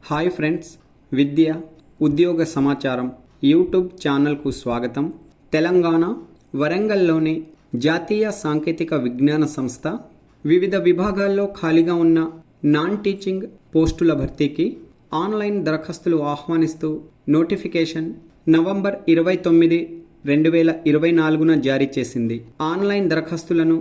Hi friends, విద్య ఉద్యోగ సమాచారం YouTube ఛానల్కు స్వాగతం. తెలంగాణ వరంగల్లోని జాతీయ సాంకేతిక విజ్ఞాన సంస్థ వివిధ విభాగాల్లో ఖాళీగా ఉన్న నాన్ టీచింగ్ పోస్టుల భర్తీకి ఆన్లైన్ దరఖాస్తులు ఆహ్వానిస్తూ నోటిఫికేషన్ నవంబర్ 29, 2024 జారీ చేసింది. ఆన్లైన్ దరఖాస్తులను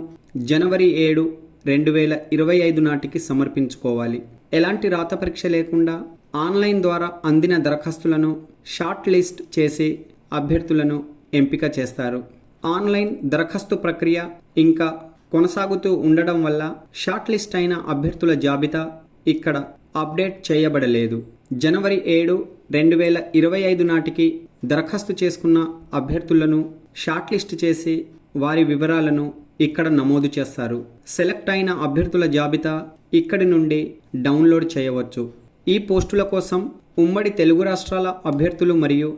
జనవరి 7, 2025 నాటికి సమర్పించుకోవాలి. ఎలాంటి రాత పరీక్ష లేకుండా ఆన్లైన్ ద్వారా అందిన దరఖాస్తులను షార్ట్ లిస్ట్ చేసి అభ్యర్థులను ఎంపిక చేస్తారు. ఆన్లైన్ దరఖాస్తు ప్రక్రియ ఇంకా కొనసాగుతూ ఉండడం వల్ల షార్ట్ లిస్ట్ అయిన అభ్యర్థుల జాబితా ఇక్కడ అప్డేట్ చేయబడలేదు. జనవరి 7, 2025 నాటికి దరఖాస్తు చేసుకున్న అభ్యర్థులను షార్ట్ లిస్ట్ చేసి వారి వివరాలను ఇక్కడ నమోదు చేస్తారు. సెలెక్ట్ అయిన అభ్యర్థుల జాబితా ఇక్కడి నుండి డౌన్లోడ్ చేయవచ్చు. ఈ పోస్టుల కోసం ఉమ్మడి తెలుగు రాష్ట్రాల అభ్యర్థులు మరియు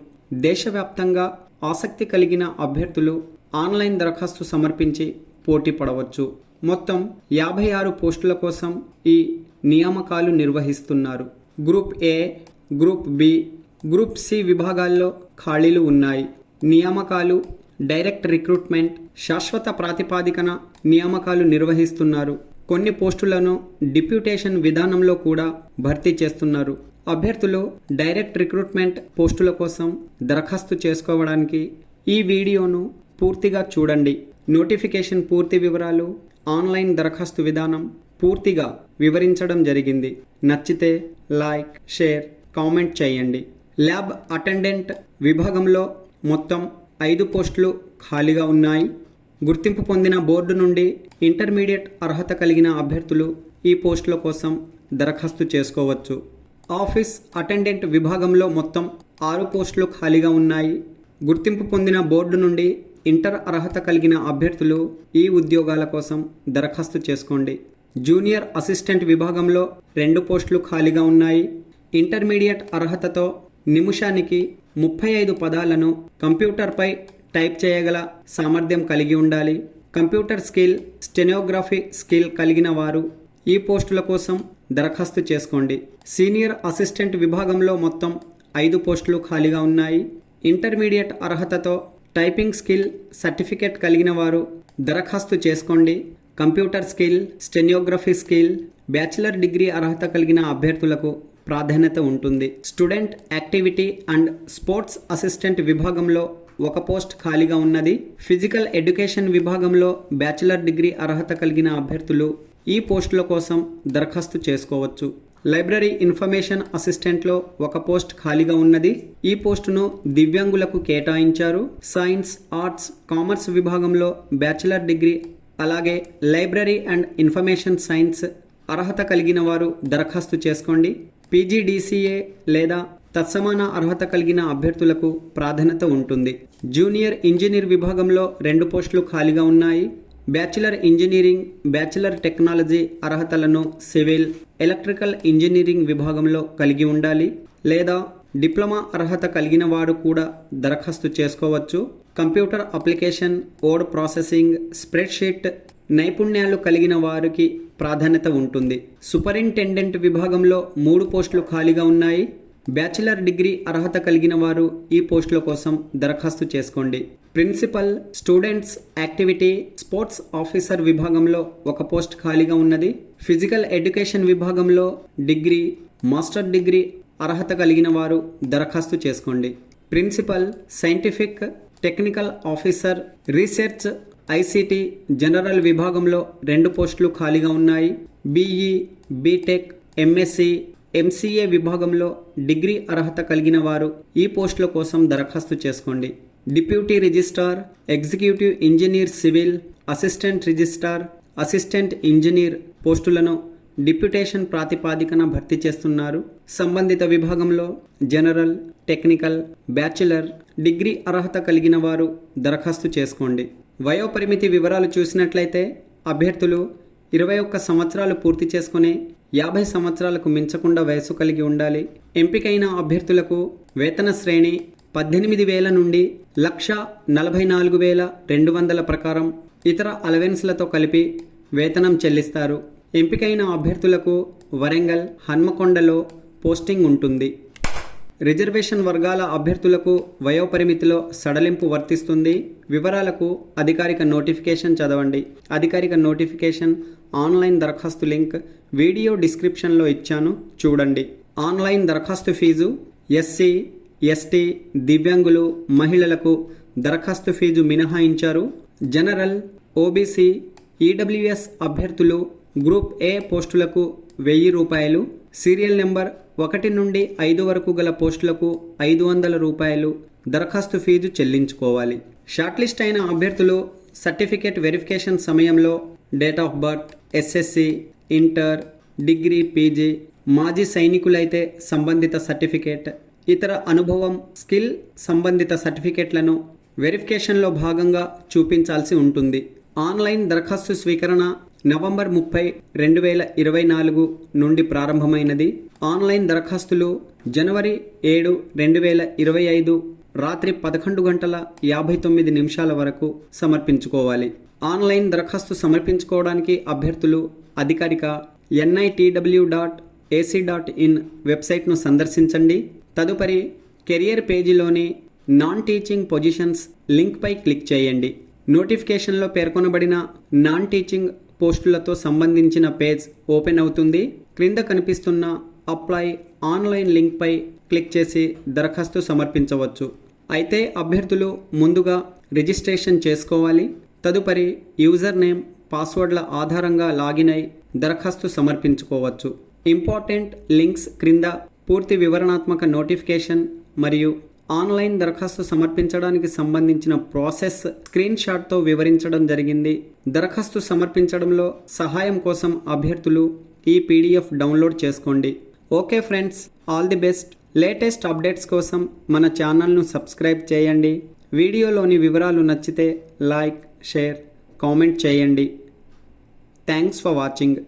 దేశవ్యాప్తంగా ఆసక్తి కలిగిన అభ్యర్థులు ఆన్లైన్ దరఖాస్తు సమర్పించి పోటీ పడవచ్చు. మొత్తం 56 పోస్టుల కోసం ఈ నియామకాలు నిర్వహిస్తున్నారు. Group A, group B, group C విభాగాల్లో ఖాళీలు ఉన్నాయి. నియామకాలు డైరెక్ట్ రిక్రూట్మెంట్, శాశ్వత ప్రాతిపాదికన నియామకాలు నిర్వహిస్తున్నారు. కొన్ని పోస్టులను డిప్యూటేషన్ విధానంలో కూడా భర్తీ చేస్తున్నారు. అభ్యర్థులు డైరెక్ట్ రిక్రూట్మెంట్ పోస్టుల కోసం దరఖాస్తు చేసుకోవడానికి ఈ వీడియోను పూర్తిగా చూడండి. నోటిఫికేషన్ పూర్తి వివరాలు, ఆన్లైన్ దరఖాస్తు విధానం పూర్తిగా వివరించడం జరిగింది. నచ్చితే లైక్, షేర్, కామెంట్ చేయండి. ల్యాబ్ అటెండెంట్ విభాగంలో మొత్తం 5 పోస్టులు ఖాళీగా ఉన్నాయి. గుర్తింపు పొందిన బోర్డు నుండి ఇంటర్మీడియట్ అర్హత కలిగిన అభ్యర్థులు ఈ పోస్టుల కోసం దరఖాస్తు చేసుకోవచ్చు. ఆఫీస్ అటెండెంట్ విభాగంలో మొత్తం 6 పోస్టులు ఖాళీగా ఉన్నాయి. గుర్తింపు పొందిన బోర్డు నుండి ఇంటర్ అర్హత కలిగిన అభ్యర్థులు ఈ ఉద్యోగాల కోసం దరఖాస్తు చేసుకోండి. జూనియర్ అసిస్టెంట్ విభాగంలో 2 పోస్టులు ఖాళీగా ఉన్నాయి. ఇంటర్మీడియట్ అర్హతతో నిమిషానికి 35 పదాలను కంప్యూటర్పై టైప్ చేయగల సామర్థ్యం కలిగి ఉండాలి. కంప్యూటర్ స్కిల్, స్టెనోగ్రఫీ స్కిల్ కలిగిన వారు ఈ పోస్టుల కోసం దరఖాస్తు చేసుకోండి. సీనియర్ అసిస్టెంట్ విభాగంలో మొత్తం 5 పోస్టులు ఖాళీగా ఉన్నాయి. ఇంటర్మీడియట్ అర్హతతో టైపింగ్ స్కిల్ సర్టిఫికేట్ కలిగిన వారు దరఖాస్తు చేసుకోండి. Computer skill, stenography skill, bachelor degree అర్హత కలిగిన అభ్యర్థులకు ప్రాధాన్యత ఉంటుంది. Student activity and sports assistant విభాగంలో 1 పోస్ట్ ఖాళీగా ఉన్నది. ఫిజికల్ ఎడ్యుకేషన్ విభాగంలో బ్యాచిలర్ డిగ్రీ అర్హత కలిగిన అభ్యర్థులు ఈ పోస్టుల కోసం దరఖాస్తు చేసుకోవచ్చు. లైబ్రరీ ఇన్ఫర్మేషన్ అసిస్టెంట్లో 1 పోస్ట్ ఖాళీగా ఉన్నది. ఈ పోస్టును దివ్యాంగులకు కేటాయించారు. సైన్స్, ఆర్ట్స్, కామర్స్ విభాగంలో బ్యాచిలర్ డిగ్రీ అలాగే లైబ్రరీ అండ్ ఇన్ఫర్మేషన్ సైన్స్ అర్హత కలిగిన వారు దరఖాస్తు చేసుకోండి. పీజీడీసీఏ లేదా తత్సమాన అర్హత కలిగిన అభ్యర్థులకు ప్రాధాన్యత ఉంటుంది. జూనియర్ ఇంజనీర్ విభాగంలో 2 పోస్టులు ఖాళీగా ఉన్నాయి. బ్యాచిలర్ ఇంజనీరింగ్, బ్యాచిలర్ టెక్నాలజీ అర్హతలను సివిల్, ఎలక్ట్రికల్ ఇంజనీరింగ్ విభాగంలో కలిగి ఉండాలి లేదా డిప్లొమా అర్హత కలిగిన వారు కూడా దరఖాస్తు చేసుకోవచ్చు. Computer application, word processing, spreadsheet నైపుణ్యాలు కలిగిన వారికి ప్రాధాన్యత ఉంటుంది. సూపరింటెండెంట్ విభాగంలో 3 పోస్టులు ఖాళీగా ఉన్నాయి. బ్యాచిలర్ డిగ్రీ అర్హత కలిగిన వారు ఈ పోస్టుల కోసం దరఖాస్తు చేసుకోండి. Principal, students activity, sports officer విభాగంలో 1 పోస్ట్ ఖాళీగా ఉన్నది. ఫిజికల్ ఎడ్యుకేషన్ విభాగంలో డిగ్రీ, మాస్టర్ డిగ్రీ అర్హత కలిగిన వారు దరఖాస్తు చేసుకోండి. Principal, scientific, technical officer, research, ICT general విభాగంలో 2 పోస్టులు ఖాళీగా ఉన్నాయి. బీఈ, బీటెక్, ఎంఎస్సి, ఎంసీఏ విభాగంలో డిగ్రీ అర్హత కలిగిన వారు ఈ పోస్టుల కోసం దరఖాస్తు చేసుకోండి. Deputy registrar, executive engineer civil, assistant registrar, assistant engineer పోస్టులను డిప్యూటేషన్ ప్రాతిపాదికన భర్తీ చేస్తున్నారు. సంబంధిత విభాగంలో జనరల్, టెక్నికల్, బ్యాచిలర్ డిగ్రీ అర్హత కలిగిన వారు దరఖాస్తు చేసుకోండి. వయోపరిమితి వివరాలు చూసినట్లయితే అభ్యర్థులు 21 సంవత్సరాలు పూర్తి చేసుకుని 50 సంవత్సరాలకు మించకుండా వయసు కలిగి ఉండాలి. ఎంపికైన అభ్యర్థులకు వేతన శ్రేణి 18,000 నుండి 1,44,200 ప్రకారం ఇతర అలవెన్స్లతో కలిపి వేతనం చెల్లిస్తారు. ఎంపికైన అభ్యర్థులకు వరంగల్, హన్మకొండలో పోస్టింగ్ ఉంటుంది. రిజర్వేషన్ వర్గాల అభ్యర్థులకు వయోపరిమితిలో సడలింపు వర్తిస్తుంది. వివరాలకు అధికారిక నోటిఫికేషన్ చదవండి. అధికారిక నోటిఫికేషన్ ఆన్లైన్ దరఖాస్తు లింక్ వీడియో డిస్క్రిప్షన్లో ఇచ్చాను, చూడండి. ఆన్లైన్ దరఖాస్తు ఫీజు ఎస్సీ, ఎస్టీ, దివ్యాంగులు, మహిళలకు దరఖాస్తు ఫీజు మినహాయించారు. జనరల్, ఓబీసీ, ఈడబ్ల్యూఎస్ అభ్యర్థులు గ్రూప్ ఏ పోస్టులకు 1000 రూపాయలు, సీరియల్ నెంబర్ 1 నుండి 5 వరకు గల పోస్టులకు 500 రూపాయలు దరఖాస్తు ఫీజు చెల్లించుకోవాలి. షార్ట్ లిస్ట్ అయిన అభ్యర్థులు సర్టిఫికేట్ వెరిఫికేషన్ సమయంలో date of birth, SSC, inter, degree, PG, మాజీ సైనికులైతే సంబంధిత సర్టిఫికేట్, ఇతర అనుభవం, స్కిల్ సంబంధిత సర్టిఫికేట్లను వెరిఫికేషన్లో భాగంగా చూపించాల్సి ఉంటుంది. ఆన్లైన్ దరఖాస్తు స్వీకరణ నవంబర్ 30, 2024 నుండి ప్రారంభమైనది. ఆన్లైన్ దరఖాస్తులు జనవరి 7, 2025 రాత్రి 11:59 వరకు సమర్పించుకోవాలి. ఆన్లైన్ దరఖాస్తు సమర్పించుకోవడానికి అభ్యర్థులు అధికారిక nitw.ac.in వెబ్సైట్ను సందర్శించండి. తదుపరి కెరియర్ పేజీలోని నాన్ టీచింగ్ పొజిషన్స్ లింక్పై క్లిక్ చేయండి. నోటిఫికేషన్లో పేర్కొనబడిన నాన్ టీచింగ్ పోస్టులతో సంబంధించిన పేజ్ ఓపెన్ అవుతుంది. క్రింద కనిపిస్తున్న అప్లై ఆన్లైన్ లింక్పై క్లిక్ చేసి దరఖాస్తు సమర్పించవచ్చు. అయితే అభ్యర్థులు ముందుగా రిజిస్ట్రేషన్ చేసుకోవాలి. తదుపరి యూజర్ నేమ్, పాస్వర్డ్ల ఆధారంగా లాగిన్ అయి దరఖాస్తు సమర్పించుకోవచ్చు. ఇంపార్టెంట్ లింక్స్ క్రింద పూర్తి వివరణాత్మక నోటిఫికేషన్ మరియు ఆన్లైన్ దరఖాస్తు సమర్పించడానికి సంబంధించిన ప్రాసెస్ స్క్రీన్ షాట్తో వివరించడం జరిగింది. దరఖాస్తు సమర్పించడంలో సహాయం కోసం అభ్యర్థులు ఈ పీడిఎఫ్ డౌన్లోడ్ చేసుకోండి. Okay friends, all the best. Latest updates కోసం మన ఛానల్ను సబ్స్క్రైబ్ చేయండి. వీడియోలోని వివరాలు నచ్చితే లైక్, షేర్, కామెంట్ చేయండి. Thanks for watching.